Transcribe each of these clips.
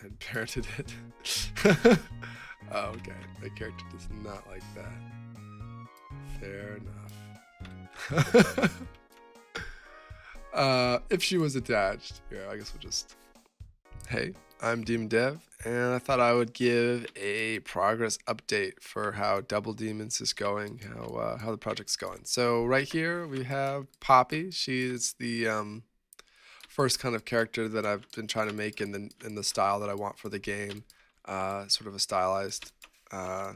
and parented it. Oh, okay, my character does not like that. Fair enough. If she was attached, yeah, I guess we'll just. Hey, I'm Demon Dev, and I thought I would give a progress update for how Double Demons is going, how the project's going. So right here we have Poppy. She's the first kind of character that I've been trying to make in the style that I want for the game. Sort of a stylized uh,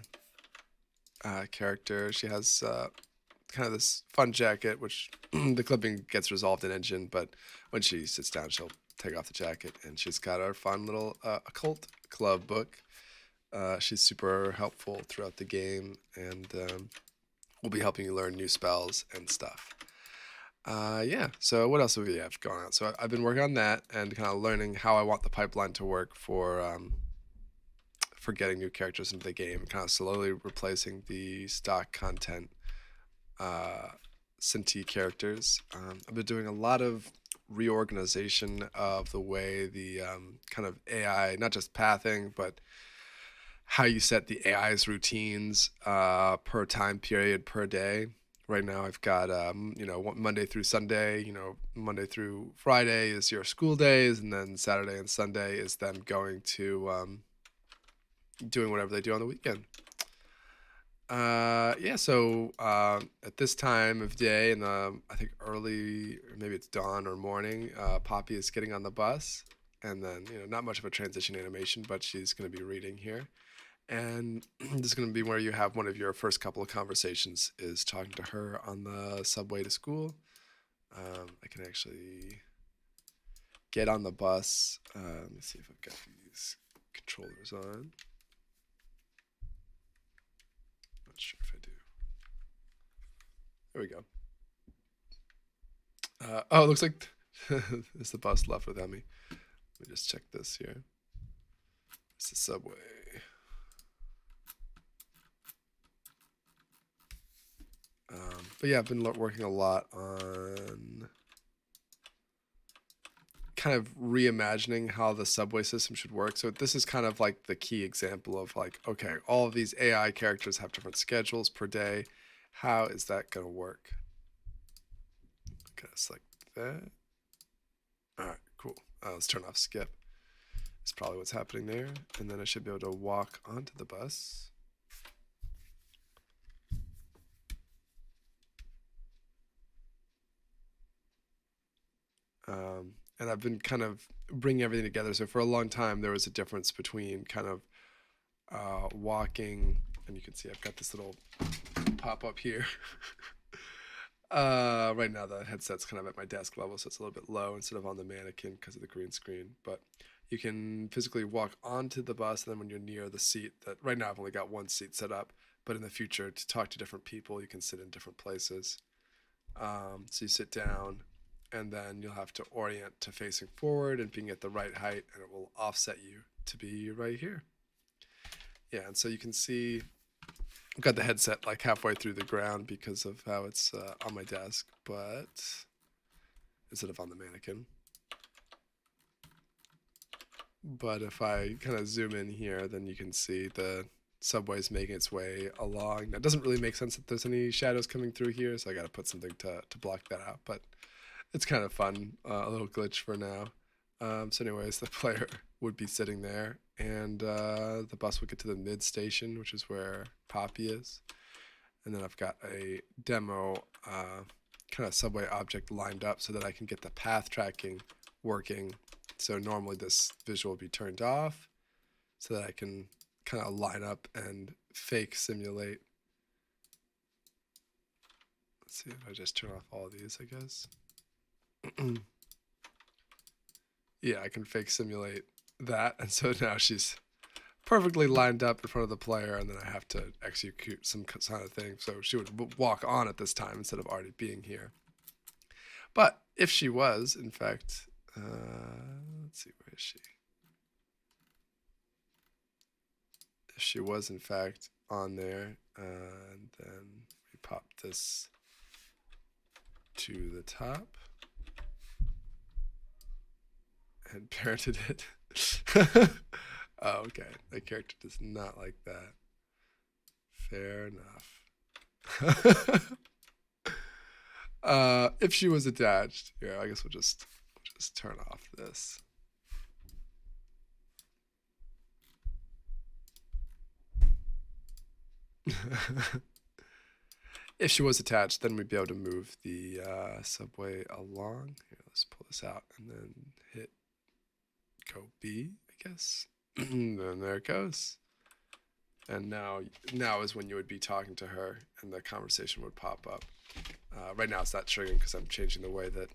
character. She has kind of this fun jacket, which the clipping gets resolved in engine, but when she sits down, she'll take off the jacket, and she's got our fun little occult club book. She's super helpful throughout the game, and will be helping you learn new spells and stuff. Yeah, so what else do we have going on? So I've been working on that and kind of learning how I want the pipeline to work for getting new characters into the game, kind of slowly replacing the stock content Cinti characters. I've been doing a lot of reorganization of the way the kind of AI, not just pathing, but how you set the AI's routines per time period per day. Right now, I've got Monday through Sunday. Monday through Friday is your school days, and then Saturday and Sunday is them going to doing whatever they do on the weekend. Yeah, so at this time of day, in the I think early, or maybe it's dawn or morning, Poppy is getting on the bus, and then not much of a transition animation, but she's going to be reading here, and this is going to be where you have one of your first couple of conversations is talking to her on the subway to school. I can actually get on the bus. Let me see if I've got these controllers on. Not sure if I do. There we go. Oh, it looks like it's the bus left without me. Let me just check this here. It's the subway. But yeah, I've been working a lot on kind of reimagining how the subway system should work. So this is kind of like the key example of like, okay, all of these AI characters have different schedules per day. How is that going to work? Okay, select that. All right, cool. Let's turn off skip. That's probably what's happening there. And then I should be able to walk onto the bus. And I've been kind of bringing everything together. So for a long time, there was a difference between kind of walking, and you can see I've got this little pop up here. Right now the headset's kind of at my desk level, so it's a little bit low instead of on the mannequin because of the green screen. But you can physically walk onto the bus, and then when you're near the seat, that right now I've only got one seat set up, but in the future to talk to different people, you can sit in different places. So you sit down, and then you'll have to orient to facing forward and being at the right height, and it will offset you to be right here. Yeah, and so you can see I've got the headset like halfway through the ground because of how it's on my desk, but instead of on the mannequin. But if I kind of zoom in here, then you can see the subway's making its way along. Now, it doesn't really make sense that there's any shadows coming through here, so I got to put something to block that out, but it's kind of fun, a little glitch for now. So anyways, the player would be sitting there, and the bus would get to the mid station, which is where Poppy is. And then I've got a demo kind of subway object lined up so that I can get the path tracking working. So normally this visual will be turned off so that I can kind of line up and fake simulate. Let's see if I just turn off all of these, I guess. Yeah, I can fake simulate that, and so now she's perfectly lined up in front of the player, and then I have to execute some kind of thing, so she would walk on at this time instead of already being here. But if she was, in fact, let's see, where is she? If she was, in fact, on there, and then we pop this to the top and parented it. Oh, okay. That character does not like that. Fair enough. If she was attached, yeah, I guess we'll just turn off this. If she was attached, then we'd be able to move the subway along. Here, let's pull this out and then hit go B, I guess. And there it goes. And now is when you would be talking to her and the conversation would pop up. Right now it's not triggering because I'm changing the way that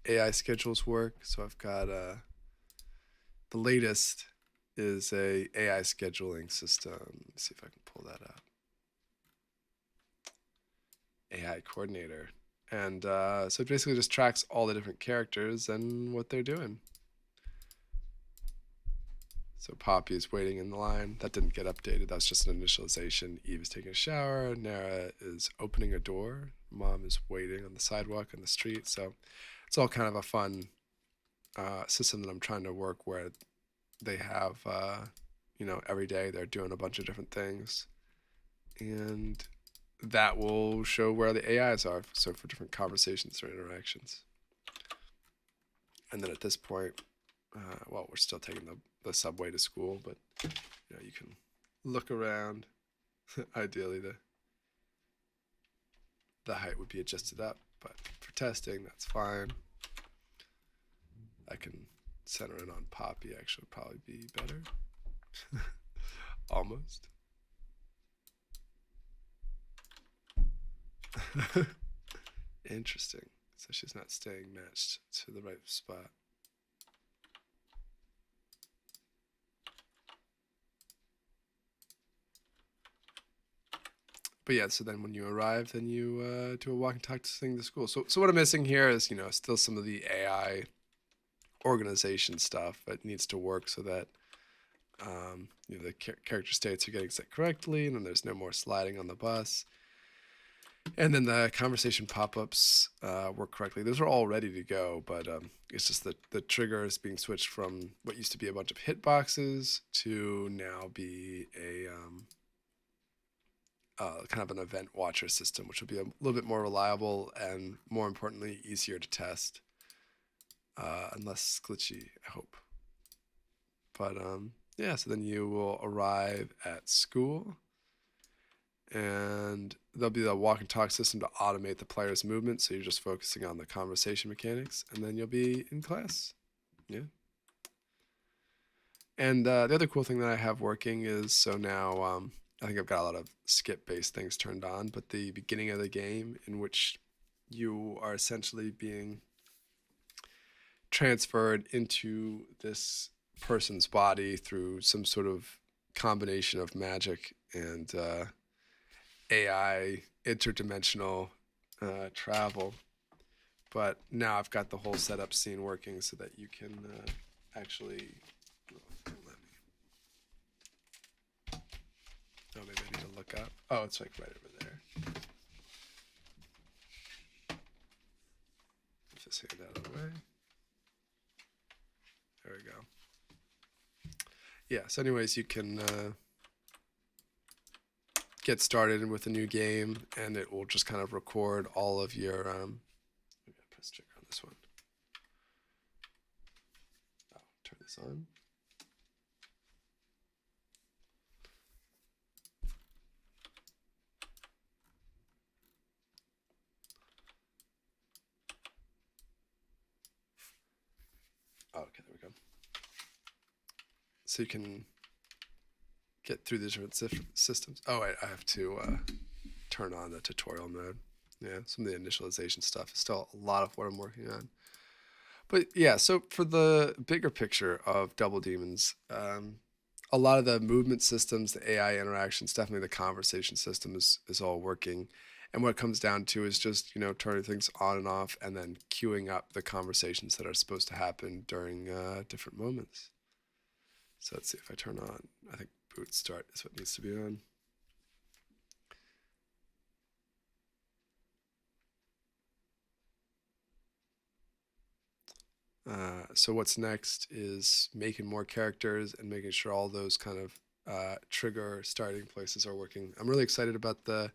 AI schedules work. So I've got the latest is a AI scheduling system. Let me see if I can pull that up. AI coordinator. And so it basically just tracks all the different characters and what they're doing. So Poppy is waiting in the line. That didn't get updated. That was just an initialization. Eve is taking a shower. Nara is opening a door. Mom is waiting on the sidewalk on the street. So it's all kind of a fun system that I'm trying to work where they have, every day they're doing a bunch of different things. And that will show where the AIs are. So for different conversations or interactions. And then at this point, we're still taking the subway to school, but you can look around. Ideally, the height would be adjusted up, but for testing, that's fine. I can center it on Poppy. Actually, would probably be better. Almost. Interesting. So she's not staying matched to the right spot. But yeah, so then when you arrive, then you do a walk and talk thing to school. So what I'm missing here is, still some of the AI organization stuff that needs to work so that the character states are getting set correctly, and then there's no more sliding on the bus. And then the conversation pop-ups work correctly. Those are all ready to go, but it's just that the trigger is being switched from what used to be a bunch of hitboxes to now be a kind of an event watcher system, which will be a little bit more reliable and, more importantly, easier to test and less glitchy, I hope. But yeah, so then you will arrive at school, and there'll be the walk and talk system to automate the player's movement, so you're just focusing on the conversation mechanics, and then you'll be in class. Yeah. And the other cool thing that I have working is, so now I think I've got a lot of skip-based things turned on, but the beginning of the game in which you are essentially being transferred into this person's body through some sort of combination of magic and AI interdimensional travel. But now I've got the whole setup scene working so that you can actually. Oh, maybe I need to look up. Oh, it's like right over there. Put this hand out of the way. There we go. Yeah, so anyways, you can get started with a new game, and it will just kind of record all of your. Maybe I press trigger on this one. Oh, turn this on. Oh, okay, there we go. So you can get through the different systems. Oh, I have to turn on the tutorial mode. Yeah, some of the initialization stuff is still a lot of what I'm working on. But yeah, so for the bigger picture of Double Demons, a lot of the movement systems, the AI interactions, definitely the conversation system is all working. And what it comes down to is just, turning things on and off and then queuing up the conversations that are supposed to happen during different moments. So let's see if I turn on, I think boot start is what needs to be on. So what's next is making more characters and making sure all those kind of trigger starting places are working. I'm really excited about the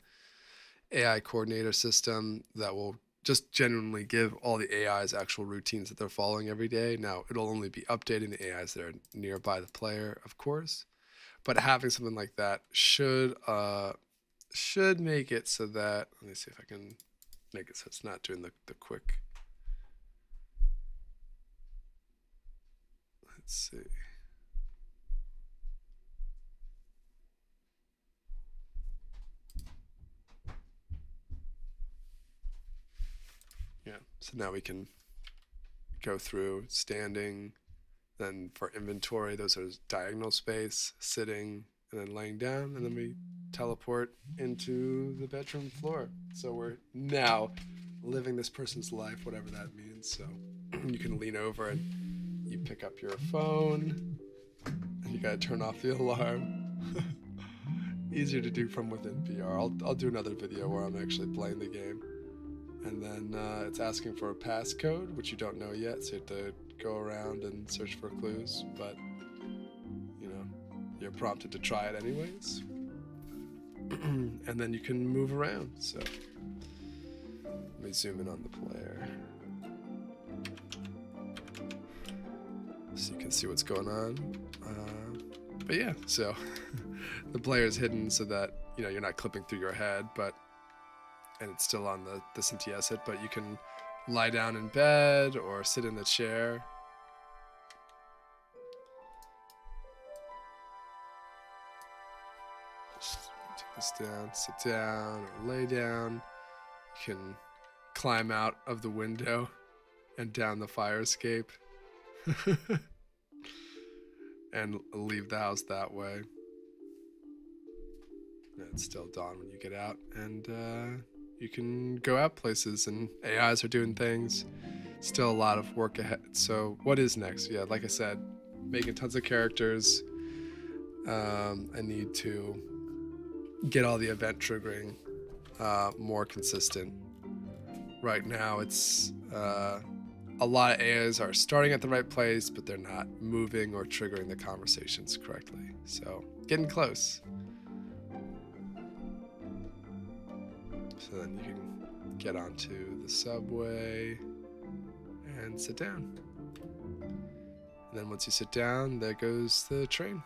AI coordinator system that will just genuinely give all the AIs actual routines that they're following every day. Now, it'll only be updating the AIs that are nearby the player, of course, but having something like that should make it so that, let me see if I can make it so it's not doing the quick. Let's see. Yeah, so now we can go through standing, then for inventory, those are diagonal space, sitting, and then laying down, and then we teleport into the bedroom floor. So we're now living this person's life, whatever that means. So you can lean over and you pick up your phone, and you gotta turn off the alarm. Easier to do from within VR. I'll do another video where I'm actually playing the game. And then it's asking for a passcode, which you don't know yet, so you have to go around and search for clues, but you know, you're prompted to try it anyways. And then you can move around. So let me zoom in on the player so you can see what's going on. But yeah, so the player is hidden so that you're not clipping through your head, and it's still on the CTS hit, but you can lie down in bed or sit in the chair. Just take this down, sit down or lay down. You can climb out of the window and down the fire escape and leave the house that way. And it's still dawn when you get out, and you can go out places, and AIs are doing things. Still a lot of work ahead. So what is next? Yeah, like I said, making tons of characters. I need to get all the event triggering more consistent. Right now, it's a lot of AIs are starting at the right place, but they're not moving or triggering the conversations correctly. So getting close. So then you can get onto the subway and sit down. And then once you sit down, there goes the train.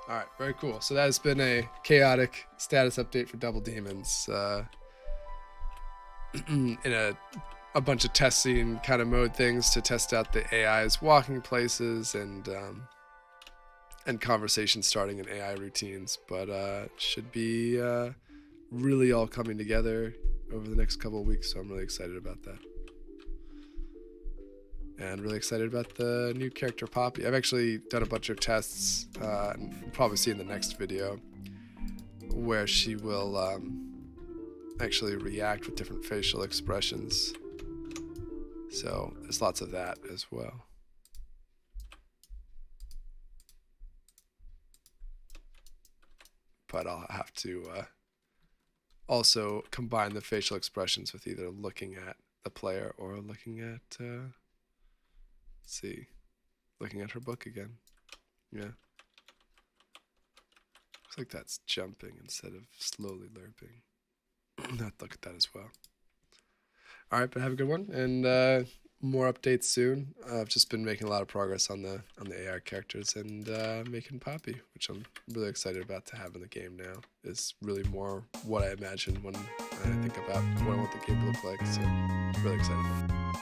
All right, very cool. So that has been a chaotic status update for Double Demons. In a bunch of testing kind of mode things to test out the AI's walking places and conversation starting in AI routines, but should be really all coming together over the next couple of weeks, so I'm really excited about that. And really excited about the new character Poppy. I've actually done a bunch of tests, and you'll probably see in the next video, where she will actually react with different facial expressions. So there's lots of that as well. But I'll have to also combine the facial expressions with either looking at the player or looking at, looking at her book again. Yeah. Looks like that's jumping instead of slowly lerping. I'd look at that as well. All right, but have a good one, and more updates soon. I've just been making a lot of progress on the AI characters and making Poppy, which I'm really excited about to have in the game now. Is really more what I imagine when I think about what I want the game to look like. So really excited about it.